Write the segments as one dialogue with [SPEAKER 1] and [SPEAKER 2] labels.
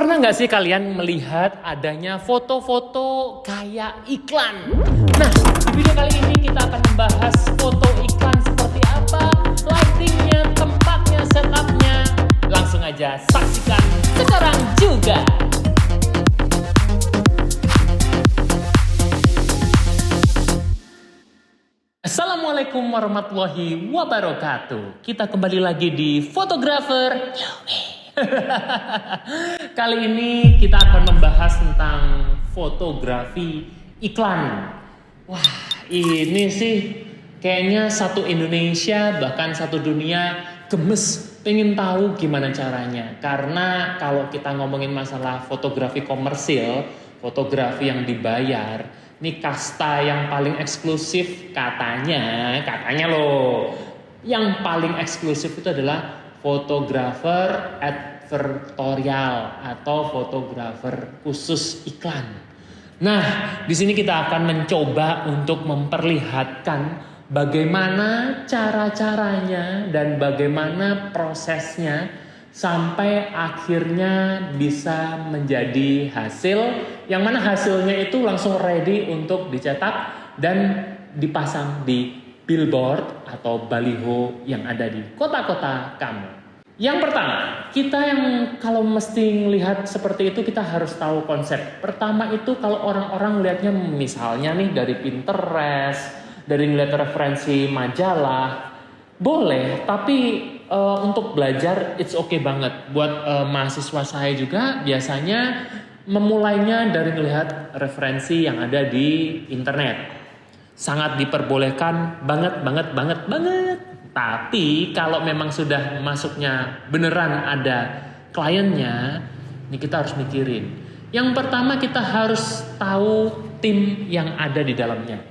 [SPEAKER 1] Pernah nggak sih kalian melihat adanya foto-foto kayak iklan? Nah, di video kali ini kita akan membahas foto iklan seperti apa, lightingnya, tempatnya, setupnya. Langsung aja saksikan sekarang juga. Assalamualaikum warahmatullahi wabarakatuh. Kita kembali lagi di Fotografer. Kali ini kita akan membahas tentang fotografi iklan. Wah, ini sih kayaknya satu Indonesia bahkan satu dunia gemes pengen tahu gimana caranya. Karena kalau kita ngomongin masalah fotografi komersil, fotografi yang dibayar, ini kasta yang paling eksklusif katanya loh. Yang paling eksklusif itu adalah fotografer advertorial atau fotografer khusus iklan. Nah, di sini kita akan mencoba untuk memperlihatkan bagaimana cara-caranya dan bagaimana prosesnya sampai akhirnya bisa menjadi hasil yang mana hasilnya itu langsung ready untuk dicetak dan dipasang di billboard atau baliho yang ada di kota-kota kamu. Yang pertama, kita yang kalau mesti lihat seperti itu kita harus tahu konsep. Pertama itu kalau orang-orang lihatnya misalnya nih dari Pinterest, dari ngeliat referensi majalah, boleh, tapi untuk belajar it's okay banget. Buat mahasiswa saya juga biasanya memulainya dari melihat referensi yang ada di internet. Sangat diperbolehkan banget. Tapi kalau memang sudah masuknya beneran ada kliennya, ini kita harus mikirin. Yang pertama kita harus tahu tim yang ada di dalamnya.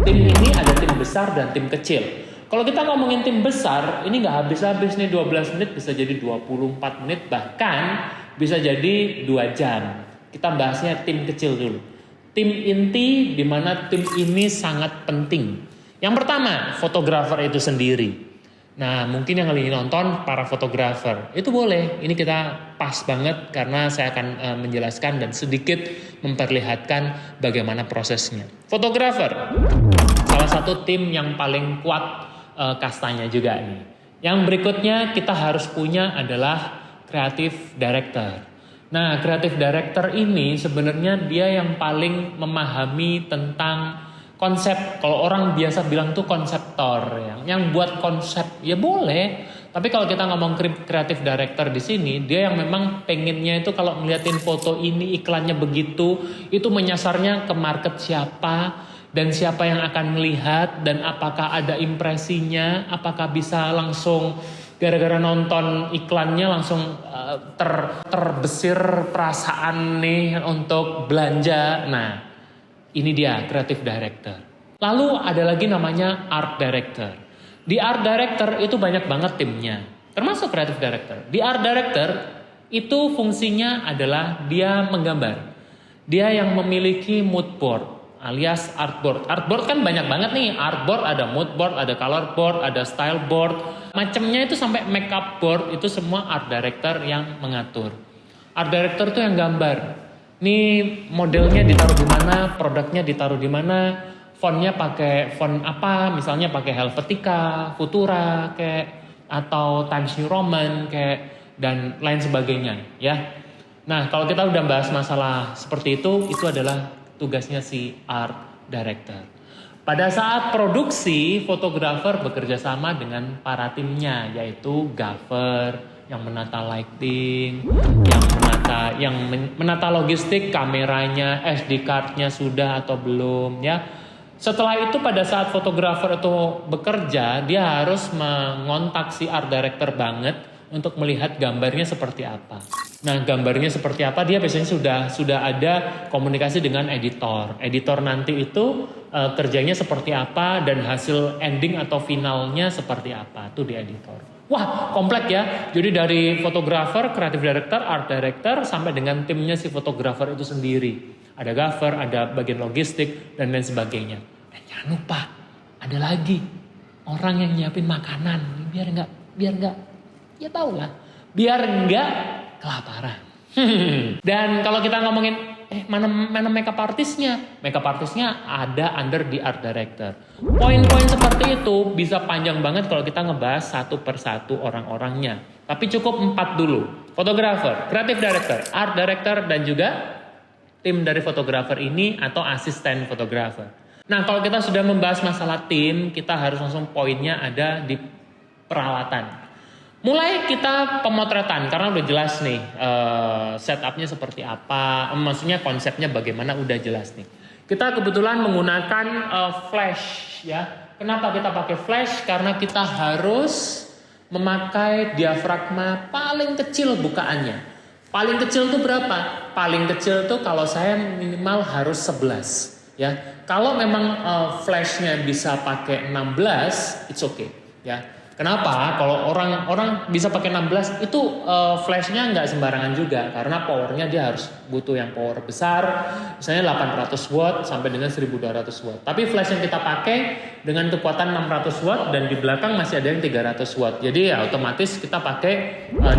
[SPEAKER 1] Tim ini ada tim besar dan tim kecil. Kalau kita ngomongin tim besar, ini nggak habis-habis nih 12 menit bisa jadi 24 menit bahkan bisa jadi 2 jam. Kita bahasnya tim kecil dulu. Tim inti di mana tim ini sangat penting. Yang pertama, fotografer itu sendiri. Nah, mungkin yang lagi nonton para fotografer, itu boleh. Ini kita pas banget karena saya akan menjelaskan dan sedikit memperlihatkan bagaimana prosesnya. Fotografer, salah satu tim yang paling kuat kastanya juga nih. Yang berikutnya kita harus punya adalah creative director. Nah, creative director ini sebenarnya dia yang paling memahami tentang konsep. Kalau orang biasa bilang tuh konseptor, yang buat konsep ya boleh. Tapi kalau kita ngomong creative director di sini, dia yang memang pengennya itu kalau ngeliatin foto ini iklannya begitu, itu menyasarnya ke market siapa dan siapa yang akan melihat dan apakah ada impresinya, apakah bisa langsung gara-gara nonton iklannya langsung terbesir perasaan nih untuk belanja. Nah, ini dia creative director. Lalu ada lagi namanya art director. Di art director itu banyak banget timnya, termasuk creative director. Di art director itu fungsinya adalah dia menggambar. Dia yang memiliki mood board alias artboard. Artboard kan banyak banget nih. Artboard ada mood board, ada color board, ada style board. Macamnya itu sampai makeup board itu semua art director yang mengatur. Art director tuh yang gambar. Nih modelnya ditaruh di mana, produknya ditaruh di mana, fontnya pakai font apa, misalnya pakai Helvetica, Futura kayak atau Times New Roman kayak dan lain sebagainya ya. Nah, kalau kita udah bahas masalah seperti itu adalah tugasnya si art director. Pada saat produksi, fotografer bekerja sama dengan para timnya yaitu gaffer yang menata lighting, yang menata logistik, kameranya, SD card-nya sudah atau belum ya. Setelah itu pada saat fotografer itu bekerja, dia harus mengontak si art director banget untuk melihat gambarnya seperti apa. Nah, gambarnya seperti apa dia biasanya sudah ada komunikasi dengan editor. Editor nanti itu kerjanya seperti apa dan hasil ending atau finalnya seperti apa tuh di editor. Wah, komplek ya. Jadi dari fotografer, creative director, art director sampai dengan timnya si fotografer itu sendiri. Ada gaffer, ada bagian logistik dan lain sebagainya. Dan jangan lupa ada lagi orang yang nyiapin makanan biar enggak ya tau lah, biar enggak kelaparan. Dan kalau kita ngomongin mana makeup artisnya? Makeup artisnya ada under di art director. Poin-poin seperti itu bisa panjang banget kalau kita ngebahas satu persatu orang-orangnya. Tapi cukup 4 dulu. Fotografer, creative director, art director, dan juga tim dari fotografer ini atau asisten fotografer. Nah, kalau kita sudah membahas masalah tim, kita harus langsung poinnya ada di peralatan. Mulai kita pemotretan karena udah jelas nih setupnya seperti apa, maksudnya konsepnya bagaimana udah jelas nih. Kita kebetulan menggunakan flash ya. Kenapa kita pakai flash? Karena kita harus memakai diafragma paling kecil bukaannya. Paling kecil tuh berapa? Paling kecil tuh kalau saya minimal harus 11 ya. Kalau memang flashnya bisa pakai 16, it's okay ya. Kenapa? Kalau orang bisa pakai 16 itu flashnya nggak sembarangan juga karena powernya dia harus butuh yang power besar, misalnya 800 watt sampai dengan 1200 watt. Tapi flash yang kita pakai dengan kekuatan 600 watt dan di belakang masih ada yang 300 watt. Jadi ya otomatis kita pakai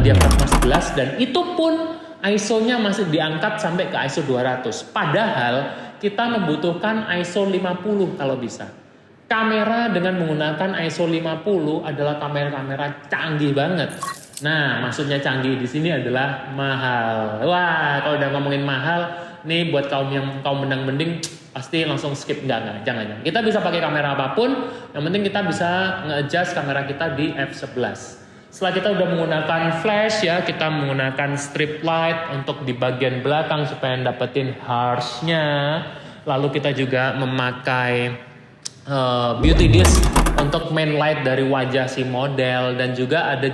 [SPEAKER 1] diafragma 11 dan itu pun ISO-nya masih diangkat sampai ke ISO 200. Padahal kita membutuhkan ISO 50 kalau bisa. Kamera dengan menggunakan ISO 50 adalah kamera-kamera canggih banget. Nah, maksudnya canggih di sini adalah mahal. Wah, kalau udah ngomongin mahal, nih buat kaum mendang-mending pasti langsung skip jangan. Kita bisa pakai kamera apapun, yang penting kita bisa nge-adjust kamera kita di f11. Setelah kita udah menggunakan flash ya, kita menggunakan strip light untuk di bagian belakang supaya dapetin harsh-nya. Lalu kita juga memakai beauty disc untuk main light dari wajah si model dan juga ada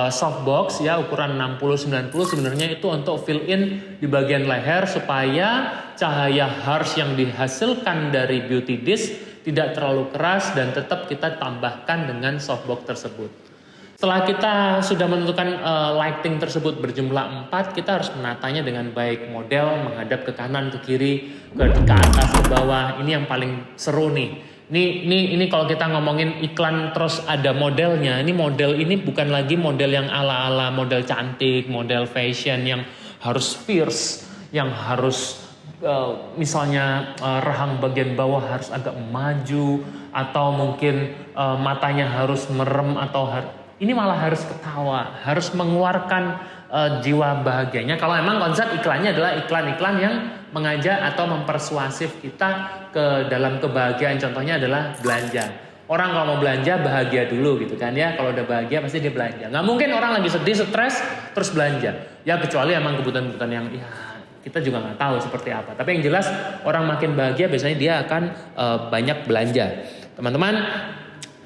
[SPEAKER 1] softbox ya ukuran 60-90 sebenarnya itu untuk fill in di bagian leher supaya cahaya harsh yang dihasilkan dari beauty disc tidak terlalu keras dan tetap kita tambahkan dengan softbox tersebut. Setelah kita sudah menentukan lighting tersebut berjumlah 4, kita harus menatanya dengan baik. Model menghadap ke kanan, ke kiri, ke atas, ke bawah. Ini yang paling seru nih. Ini kalau kita ngomongin iklan terus ada modelnya. Ini model ini bukan lagi model yang ala-ala model cantik, model fashion yang harus fierce, yang harus misalnya rahang bagian bawah harus agak maju atau mungkin matanya harus merem atau ini malah harus ketawa, harus mengeluarkan jiwa bahagianya. Kalau emang konsep iklannya adalah iklan-iklan yang mengajak atau mempersuasif kita ke dalam kebahagiaan. Contohnya adalah belanja. Orang kalau mau belanja bahagia dulu gitu kan ya. Kalau udah bahagia pasti dia belanja. Nggak mungkin orang lagi sedih, stres terus belanja. Ya kecuali emang kebutuhan-kebutuhan yang ya kita juga nggak tahu seperti apa. Tapi yang jelas orang makin bahagia biasanya dia akan banyak belanja. Teman-teman,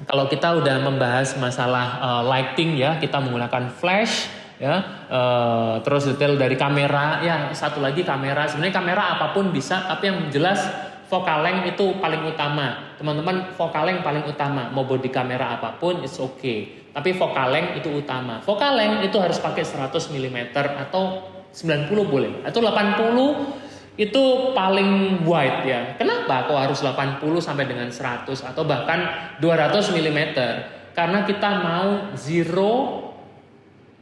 [SPEAKER 1] kalau kita udah membahas masalah lighting ya, kita menggunakan flash ya, terus detail dari kamera ya, satu lagi kamera. Sebenarnya kamera apapun bisa, tapi yang jelas focal length itu paling utama. Teman-teman, focal length paling utama. Mau body kamera apapun it's okay, tapi focal length itu utama. Focal length itu harus pakai 100 mm atau 90 boleh, atau 80 itu paling wide ya. Kenapa kok harus 80 sampai dengan 100 atau bahkan 200 mm? Karena kita mau zero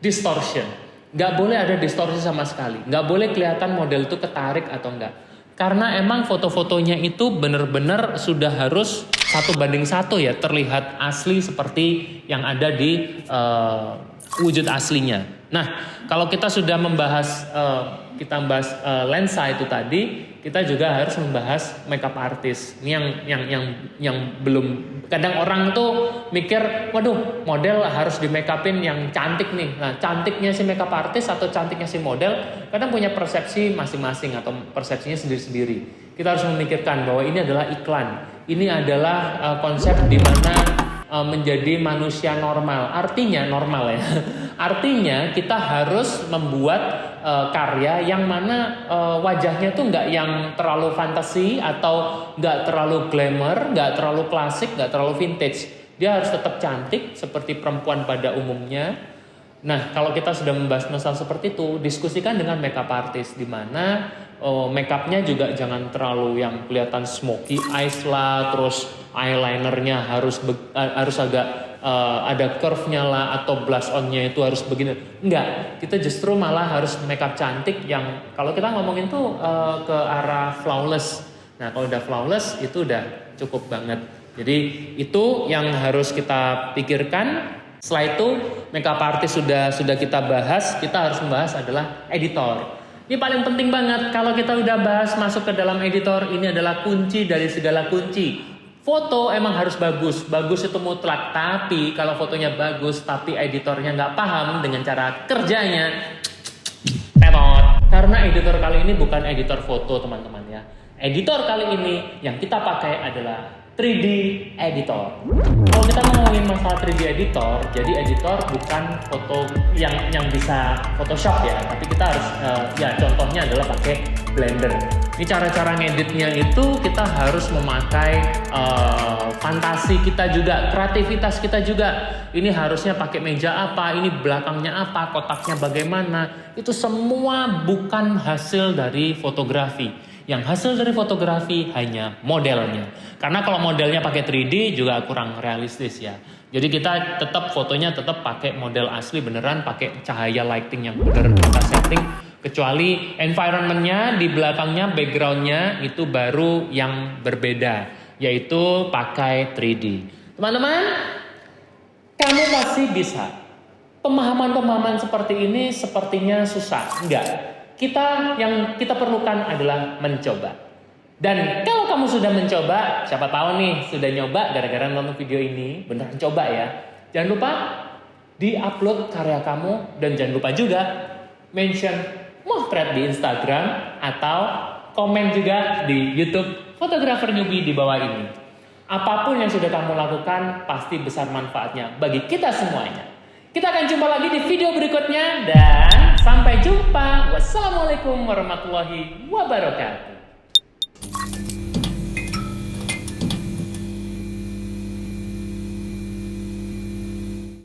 [SPEAKER 1] distortion. Nggak boleh ada distorsi sama sekali. Nggak boleh kelihatan model itu ketarik atau enggak. Karena emang foto-fotonya itu benar-benar sudah harus 1:1 ya. Terlihat asli seperti yang ada di wujud aslinya. Nah, kalau kita sudah membahas lensa itu tadi, kita juga harus membahas makeup artist. Ini yang belum, kadang orang tuh mikir, waduh, model harus di make upin yang cantik nih. Nah, cantiknya si makeup artist atau cantiknya si model kadang punya persepsi masing-masing atau persepsinya sendiri-sendiri. Kita harus memikirkan bahwa ini adalah iklan. Ini adalah konsep di mana menjadi manusia normal. Artinya normal ya. Artinya kita harus membuat karya yang mana wajahnya tuh nggak yang terlalu fantasi atau nggak terlalu glamour, nggak terlalu klasik, nggak terlalu vintage. Dia harus tetap cantik seperti perempuan pada umumnya. Nah, kalau kita sudah membahas masalah seperti itu, diskusikan dengan makeup artist di mana makeupnya juga jangan terlalu yang kelihatan smoky eyes lah, terus eyelinernya harus agak ada curve-nya lah atau blush on-nya itu harus begini. Enggak, kita justru malah harus makeup cantik yang kalau kita ngomongin tuh ke arah flawless. Nah, kalau udah flawless itu udah cukup banget. Jadi itu yang harus kita pikirkan. Setelah itu makeup artist sudah kita bahas, kita harus membahas adalah editor. Ini paling penting banget kalau kita udah bahas masuk ke dalam editor, ini adalah kunci dari segala kunci. Foto emang harus bagus itu mutlak. Tapi kalau fotonya bagus tapi editornya nggak paham dengan cara kerjanya, tetot. Karena editor kali ini bukan editor foto teman-teman ya. Editor kali ini yang kita pakai adalah 3D editor. Kalau kita ngomongin masalah 3D editor, jadi editor bukan foto yang bisa Photoshop ya, tapi kita harus ya contohnya adalah pakai Blender. Ini cara-cara ngeditnya itu kita harus memakai fantasi kita juga, kreativitas kita juga. Ini harusnya pakai meja apa, ini belakangnya apa, kotaknya bagaimana. Itu semua bukan hasil dari fotografi. Yang hasil dari fotografi hanya modelnya. Karena kalau modelnya pakai 3D juga kurang realistis ya. Jadi kita tetap fotonya tetap pakai model asli beneran, pakai cahaya lighting yang bener kita setting. Kecuali environmentnya di belakangnya, backgroundnya itu baru yang berbeda, yaitu pakai 3D. Teman-teman, kamu masih bisa. Pemahaman-pemahaman seperti ini sepertinya susah, enggak. Yang kita perlukan adalah mencoba. Dan kalau kamu sudah mencoba, siapa tahu nih sudah nyoba gara-gara nonton video ini, beneran coba ya. Jangan lupa di-upload karya kamu dan jangan lupa juga mention Mohtred di Instagram atau komen juga di YouTube Fotografer Newbie di bawah ini. Apapun yang sudah kamu lakukan pasti besar manfaatnya bagi kita semuanya. Kita akan jumpa lagi di video berikutnya dan sampai jumpa. Wassalamualaikum warahmatullahi wabarakatuh.